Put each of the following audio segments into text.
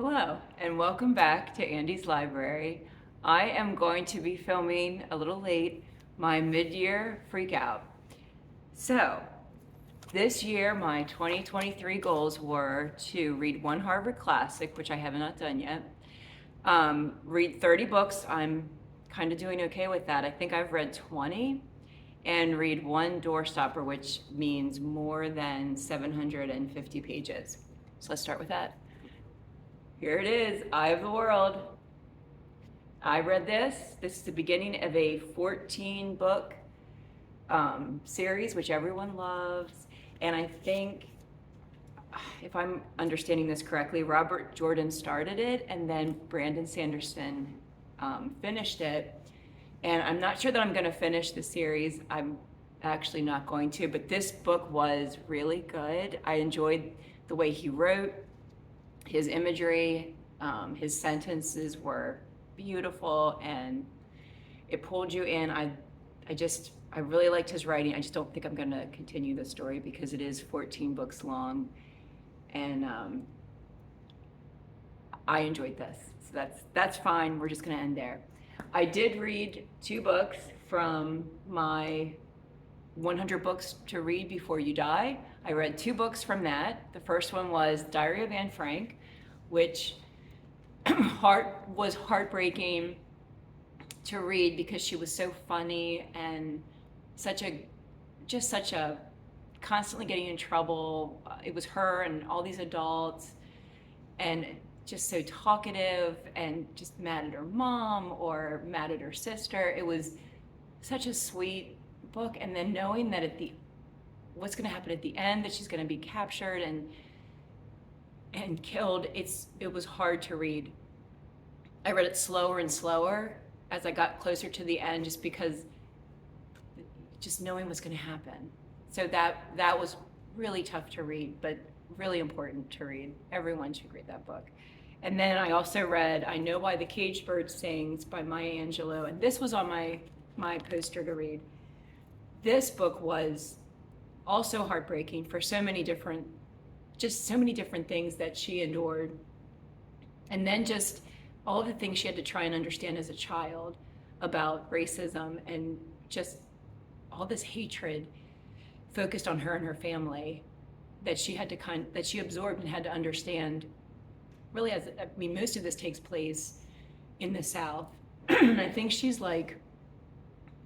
Hello, and welcome back to Andy's Library. I am going to be filming a little late my mid-year freakout. So, this year my 2023 goals were to read one Harvard classic, which I have not done yet, read 30 books. I'm kind of doing okay with that. I think I've read 20, and read one doorstopper, which means more than 750 pages. So let's start with that. Here it is, Eye of the World. I read this. This is the beginning of a 14 book series, which everyone loves. And I think, if I'm understanding this correctly, Robert Jordan started it and then Brandon Sanderson finished it. And I'm not sure that I'm going to finish the series. I'm actually not going to, but this book was really good. I enjoyed the way he wrote. His imagery, his sentences were beautiful, and it pulled you in. I really liked his writing. I just don't think I'm going to continue the story because it is 14 books long, and I enjoyed this. So that's fine. We're just going to end there. I did read 2 books from my 100 books to read before you die. I read 2 books from that. The first one was Diary of Anne Frank, which was heartbreaking to read because she was so funny and such a constantly getting in trouble. It was her and all these adults, and just so talkative and just mad at her mom or mad at her sister. It was such a sweet book, and then knowing that what's going to happen at the end, that she's going to be captured and killed, it was hard to read. I read it slower and slower as I got closer to the end, just because just knowing what's going to happen. So that was really tough to read, but really important to read. Everyone should read that book. And then I also read I Know Why the Caged Bird Sings by Maya Angelou, and this was on my poster to read. This book was also heartbreaking for so many different things that she endured. And then just all of the things she had to try and understand as a child about racism and just all this hatred focused on her and her family that she absorbed and had to understand. Really, most of this takes place in the South. And I think she's like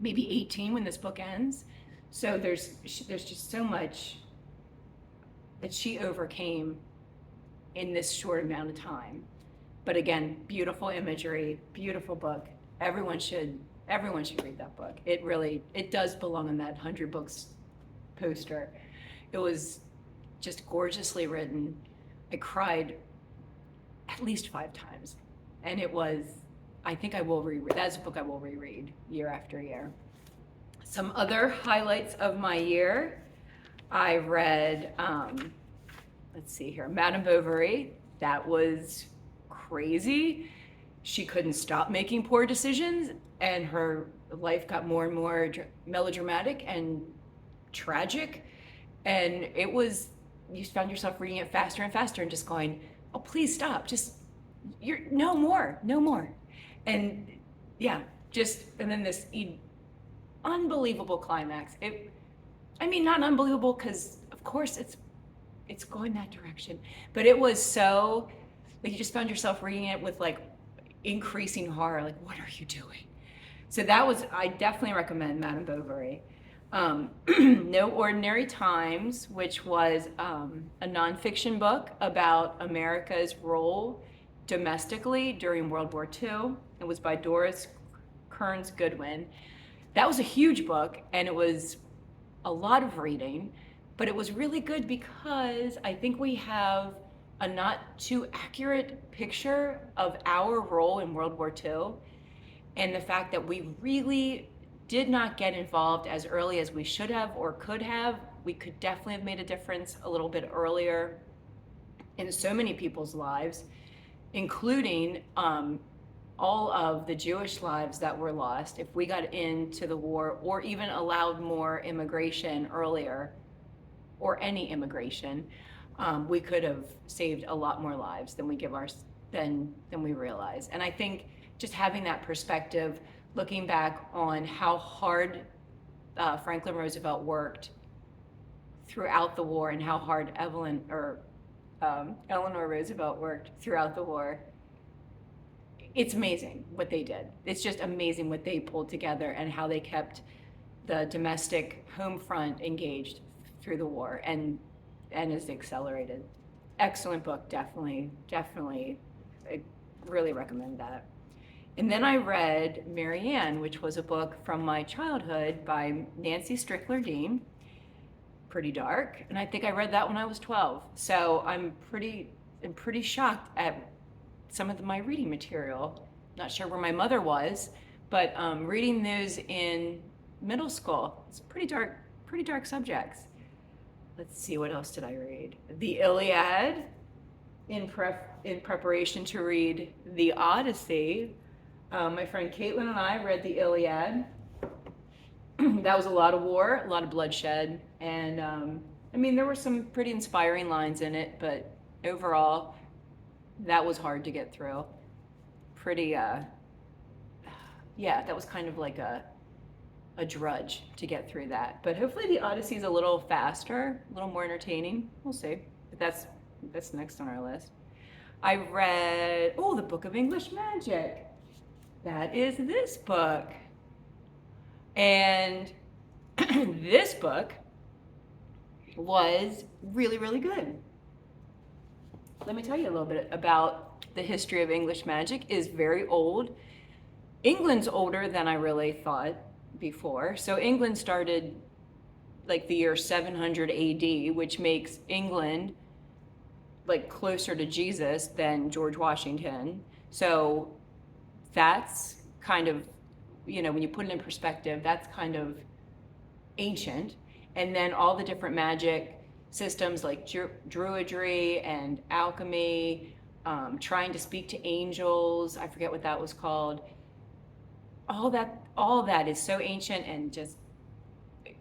maybe 18 when this book ends. So there's just so much that she overcame in this short amount of time. But again, beautiful imagery, beautiful book. Everyone should read that book. It does belong on that 100 books poster. It was just gorgeously written. I cried at least 5 times. And I think I will reread. That's a book I will reread year after year. Some other highlights of my year. I read, let's see here, Madame Bovary. That was crazy. She couldn't stop making poor decisions, and her life got more and more melodramatic and tragic. And you found yourself reading it faster and faster and just going, oh, please stop. No more. And yeah, and then this unbelievable climax. Not unbelievable because of course it's going that direction, but it was so, like, you just found yourself reading it with like increasing horror, like, what are you doing? So I definitely recommend Madame Bovary. No Ordinary Times, which was a nonfiction book about America's role domestically during World War II. It was by Doris Kearns Goodwin. That was a huge book, and it was a lot of reading, but it was really good because I think we have a not too accurate picture of our role in World War II, and the fact that we really did not get involved as early as we should have or could have. We could definitely have made a difference a little bit earlier in so many people's lives, including all of the Jewish lives that were lost. If we got into the war or even allowed more immigration earlier, or any immigration, we could have saved a lot more lives than we give than we realize. And I think just having that perspective, looking back on how hard Franklin Roosevelt worked throughout the war and how hard Eleanor Roosevelt worked throughout the war, it's amazing what they did. It's just amazing what they pulled together and how they kept the domestic home front engaged through the war, and is accelerated. Excellent book, definitely. I really recommend that. And then I read Mary Ann, which was a book from my childhood by Nancy Strickler Dean. Pretty dark, and I think I read that when I was 12. So I'm pretty shocked at some of my reading material. Not sure where my mother was, but reading those in middle school, it's pretty dark subjects. Let's see, what else did I read? The Iliad, in preparation to read the Odyssey. My friend Caitlin and I read the Iliad. That was a lot of war, a lot of bloodshed, and I mean, there were some pretty inspiring lines in it, but overall, that was hard to get through. That was kind of like a drudge to get through that. But hopefully the Odyssey is a little faster, a little more entertaining. We'll see. But that's next on our list. I read, the Book of English Magic. That is this book. And this book was really, really good. Let me tell you a little bit about the history of English magic. It is very old. England's older than I really thought before. So England started like the year 700 AD, which makes England like closer to Jesus than George Washington. So that's kind of, when you put it in perspective, that's kind of ancient. And then all the different magic systems like druidry and alchemy, trying to speak to angels, I forget what that was called. All that is so ancient and just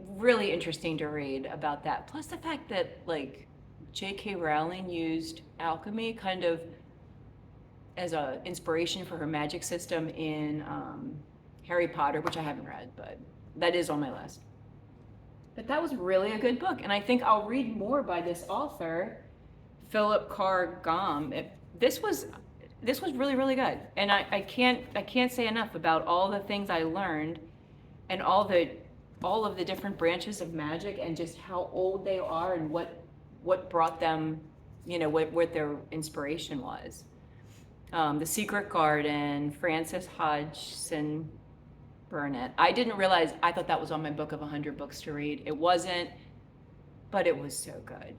really interesting to read about that. Plus the fact that like J.K. Rowling used alchemy kind of as an inspiration for her magic system in Harry Potter, which I haven't read, but that is on my list. But that was really a good book, and I think I'll read more by this author, Philip Carr Gomm. This was really, really good, and I can't say enough about all the things I learned, and all of the different branches of magic, and just how old they are, and what brought them, what their inspiration was. The Secret Garden, Frances Hodgson Burnett. I didn't realize, I thought that was on my book of 100 books to read. It wasn't, but it was so good.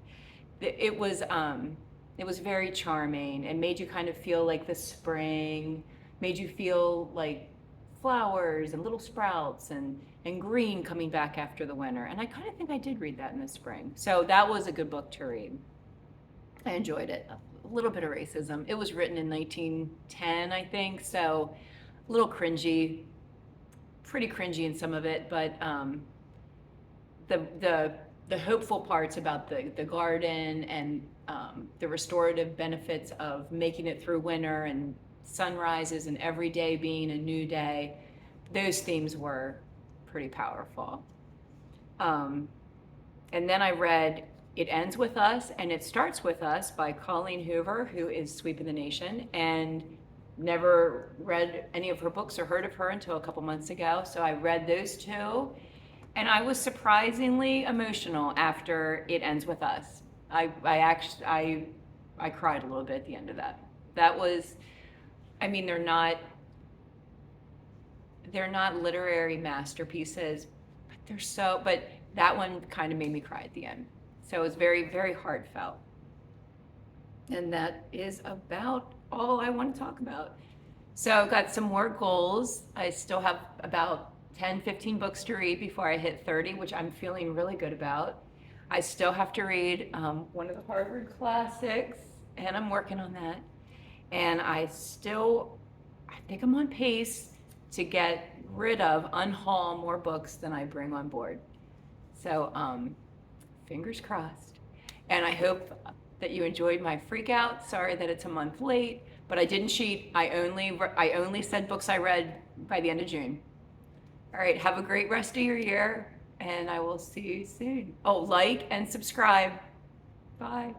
It was very charming and made you kind of feel like the spring, made you feel like flowers and little sprouts and green coming back after the winter. And I kind of think I did read that in the spring. So that was a good book to read. I enjoyed it. A little bit of racism. It was written in 1910, I think, so a little cringy, pretty cringy in some of it, but the hopeful parts about the garden and the restorative benefits of making it through winter and sunrises and every day being a new day, those themes were pretty powerful. And then I read It Ends With Us and It Starts With Us by Colleen Hoover, who is Sweeping the Nation, and never read any of her books or heard of her until a couple months ago. So I read those two, and I was surprisingly emotional after It Ends With Us. I cried a little bit at the end of that. That was, I mean, they're not literary masterpieces, but that one kind of made me cry at the end. So it was very, very heartfelt. And that is about all I want to talk about. So I've got some more goals. I still have about 10, 15 books to read before I hit 30, which I'm feeling really good about. I still have to read one of the Harvard classics, and I'm working on that. And I think I'm on pace to get rid of, unhaul more books than I bring on board. So fingers crossed. And I hope that you enjoyed my Freakout. Sorry that it's a month late, but I didn't cheat. I only said books I read by the end of June. All right, have a great rest of your year, and I will see you soon. Oh, like and subscribe. Bye.